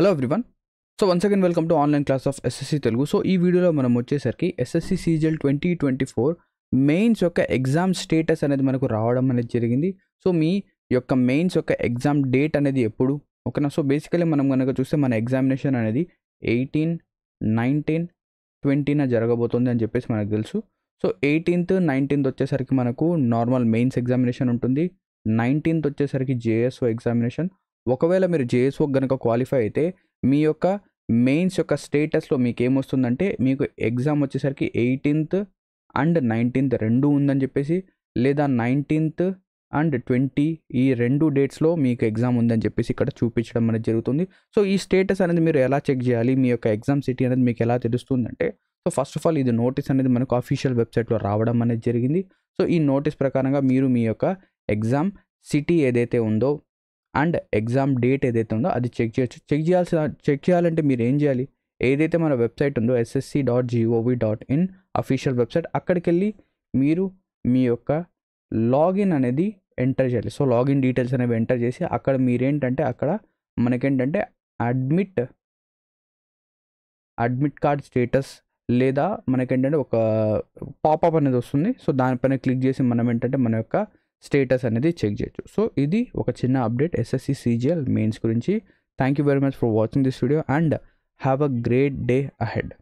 Hello everyone. So once again welcome to online class of SSC Telugu. So ఈ వీడియోలో మనం వచ్చేసరికి ఎస్ఎస్సి సీజిఎల్ 2024 మెయిన్స్ యొక్క ఎగ్జామ్ స్టేటస్ అనేది మనకు రావడం అనేది జరిగింది. సో మీ యొక్క మెయిన్స్ యొక్క ఎగ్జామ్ డేట్ అనేది ఎప్పుడు ఓకేనా. సో బేసికలీ మనం కనుక చూస్తే మన ఎగ్జామినేషన్ అనేది 18, 19, 20న జరగబోతుంది అని చెప్పేసి మనకు తెలుసు. సో 18th, 19th వచ్చేసరికి మనకు నార్మల్ మెయిన్స్ ఎగ్జామినేషన్ ఉంటుంది. 19th వచ్చేసరికి జేఎస్ఓ ఎగ్జామినేషన్. ఒకవేళ మీరు జేఎస్ఓ కనుక క్వాలిఫై అయితే మీ యొక్క మెయిన్స్ యొక్క స్టేటస్లో మీకు ఏమొస్తుందంటే మీకు ఎగ్జామ్ వచ్చేసరికి 18th అండ్ 19th రెండు ఉందని చెప్పేసి, లేదా 19th అండ్ 20 ఈ రెండు డేట్స్లో మీకు ఎగ్జామ్ ఉందని చెప్పేసి ఇక్కడ చూపించడం అనేది జరుగుతుంది. సో ఈ స్టేటస్ అనేది మీరు ఎలా చెక్ చేయాలి, మీ యొక్క ఎగ్జామ్ సిటీ అనేది మీకు ఎలా తెలుస్తుందంటే, సో ఫస్ట్ ఆఫ్ ఆల్ ఇది నోటీస్ అనేది మనకు అఫీషియల్ వెబ్సైట్లో రావడం అనేది జరిగింది. సో ఈ నోటీస్ ప్రకారంగా మీరు మీ యొక్క ఎగ్జామ్ సిటీ ఏదైతే ఉందో అండ్ ఎగ్జామ్ డేట్ ఏదైతే ఉందో అది చెక్ చేయొచ్చు. చెక్ చేయాలంటే మీరు ఏం చేయాలి, ఏదైతే మన వెబ్సైట్ ఉందో ssc.gov.in అఫీషియల్ వెబ్సైట్, అక్కడికి వెళ్ళి మీరు మీ యొక్క లాగిన్ అనేది ఎంటర్ చేయాలి. సో లాగిన్ డీటెయిల్స్ అనేవి ఎంటర్ చేసి అక్కడ మీరేంటంటే అక్కడ మనకేంటంటే అడ్మిట్ కార్డ్ స్టేటస్ లేదా మనకేంటంటే ఒక పాపప్ అనేది వస్తుంది. సో దానిపైన క్లిక్ చేసి మనం ఏంటంటే మన యొక్క స్టేటస్ అనేది చెక్ చేయొచ్చు. సో ఇది ఒక చిన్న అప్డేట్ ఎస్ఎస్సి సీజిఎల్ మెయిన్స్ గురించి. Thank you very much for watching this video and have a great day ahead.